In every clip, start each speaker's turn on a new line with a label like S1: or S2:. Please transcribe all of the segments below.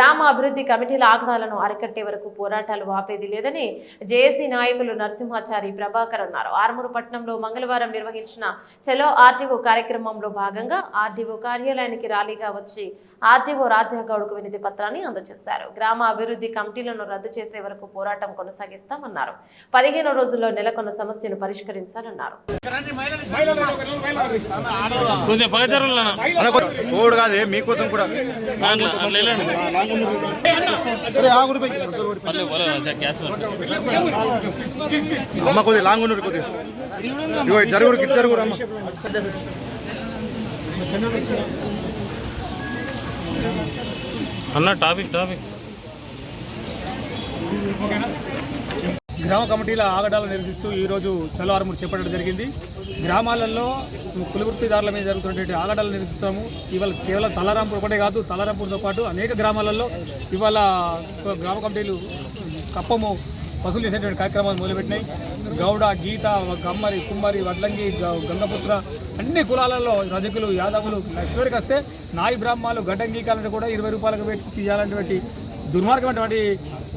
S1: గ్రామ అభివృద్ధి కమిటీల ఆగడాలను అరికట్టే వరకు పోరాటాలు ఆపేది లేదని జేఏసీ నాయకులు నరసింహాచారి ప్రభాకర్ అన్నారు. ఆర్మూరు పట్టణంలో మంగళవారం నిర్వహించిన చలో ఆర్టీఓ కార్యక్రమంలో భాగంగా ఆర్టీఓ కార్యాలయానికి ర్యాలీగా వచ్చి ఆర్టీఓ రాజాగౌడ్కు వినతి పత్రాన్ని అందజేశారు. గ్రామ అభివృద్ధి కమిటీలను రద్దు చేసే వరకు పోరాటం కొనసాగిస్తామన్నారు. 15 రోజుల్లో నెలకొన్న సమస్యను పరిష్కరించాలన్నారు.
S2: గ్రామ కమిటీల ఆగడాలను నిరసిస్తూ ఈరోజు చలో ఆర్మూరు చేపట్టడం జరిగింది. గ్రామాలలో కులవృత్తిదారుల మీద జరుగుతున్నటువంటి ఆగడాలను నిరసిస్తాము. ఇవాళ కేవలం తలారాంపూర్ ఒకటే కాదు, తలారాంపూర్తో పాటు అనేక గ్రామాలలో ఇవాళ గ్రామ కమిటీలు కప్పము వసూలు చేసేటువంటి కార్యక్రమాలు మొదలుపెట్టినాయి. గౌడ, గీత, కమ్మరి, కుమ్మరి, వడ్లంగి, గంగపుత్ర అన్ని కులాలలో రజకులు, యాదవులు చివరికి వస్తే నాయి బ్రాహ్మణులు గడ్డంగీకాలను కూడా 20 రూపాయలకు పెట్టి తీయాలన్నటువంటి దుర్మార్గమైనటువంటి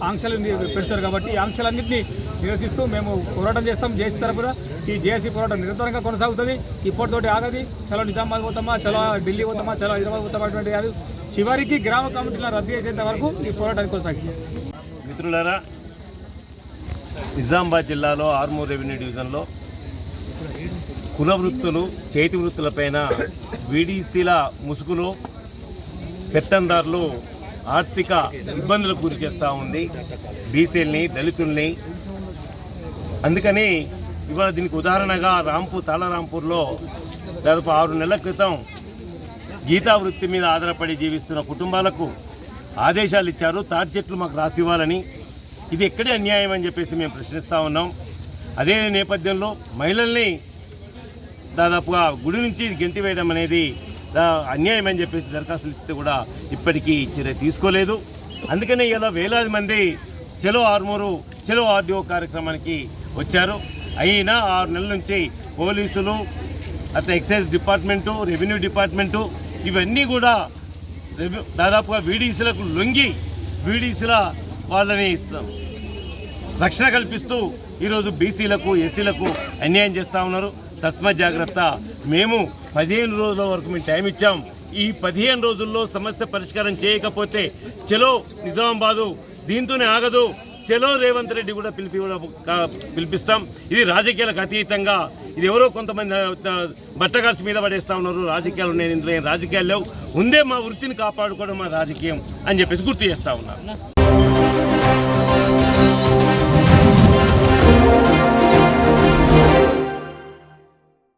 S2: ఆంక్షలు పెడతారు. కాబట్టి ఈ ఆంక్షలన్నింటినీ నిరసిస్తూ మేము పోరాటం చేస్తాం. జేఏసీ తరపున ఈ జేఏసీ పోరాటం నిరంతరంగా కొనసాగుతుంది. ఇప్పటితోటి ఆగది. చలో నిజామాబాద్ పోతామా, చలో ఢిల్లీ పోతామా, చలో హైదరాబాద్ పోతామా అటువంటి కాదు. చివరికి గ్రామ కమిటీలను రద్దు చేసేంత వరకు ఈ పోరాటాన్ని కొనసాగిస్తాం.
S3: మిత్రులారా, నిజామాబాద్ జిల్లాలో ఆర్మూర్ రెవెన్యూ డివిజన్లో కుల వృత్తులు, చేతి వృత్తులపైన వీడీసీల ముసుగులో పెత్తందారులు ఆర్థిక ఇబ్బందులకు గురి చేస్తూ ఉంది బీసీలని, దళితుల్ని. అందుకని ఇవాళ దీనికి ఉదాహరణగా తాళరాంపూర్లో దాదాపు 6 నెలల క్రితం గీతా వృత్తి మీద ఆధారపడి జీవిస్తున్న కుటుంబాలకు ఆదేశాలు ఇచ్చారు, తాటి చెట్లు మాకు రాసివ్వాలని. ఇది ఎక్కడే అన్యాయం అని చెప్పేసి మేము ప్రశ్నిస్తూ ఉన్నాం. అదే నేపథ్యంలో మహిళల్ని దాదాపుగా గుడి నుంచి గెంటివేయడం అనేది అన్యాయం అని చెప్పేసి దరఖాస్తులు ఇస్తే కూడా ఇప్పటికీ చర్య తీసుకోలేదు. అందుకనే ఇలా వేలాది మంది చలో ఆర్మూరు, చలో ఆర్డీఓ కార్యక్రమానికి వచ్చారు. అయినా 6 నెలల నుంచి పోలీసులు, అట్లా ఎక్సైజ్ డిపార్ట్మెంటు, రెవెన్యూ డిపార్ట్మెంటు ఇవన్నీ కూడా దాదాపుగా వీడీసీలకు లొంగి వీడీసీల వాళ్ళని రక్షణ కల్పిస్తూ ఈరోజు బీసీలకు, ఎస్సీలకు అన్యాయం చేస్తూ ఉన్నారు. తస్మాత్ జాగ్రత్త. మేము 15 రోజుల వరకు మేము టైం ఇచ్చాం. ఈ 15 రోజుల్లో సమస్య పరిష్కారం చేయకపోతే చలో నిజామాబాదు దీంతోనే ఆగదు, చలో రేవంత్ రెడ్డి కూడా పిలిపిస్తాం. ఇది రాజకీయాలకు అతీతంగా, ఇది ఎవరో కొంతమంది బట్టగాల్సి మీద పడేస్తూ ఉన్నారు. రాజకీయాలు ఉన్నాయి, ఇందులో ఏం రాజకీయాలు లేవు. ముందే మా వృత్తిని కాపాడుకోవడం మా రాజకీయం అని చెప్పేసి గుర్తు చేస్తూ ఉన్నారు.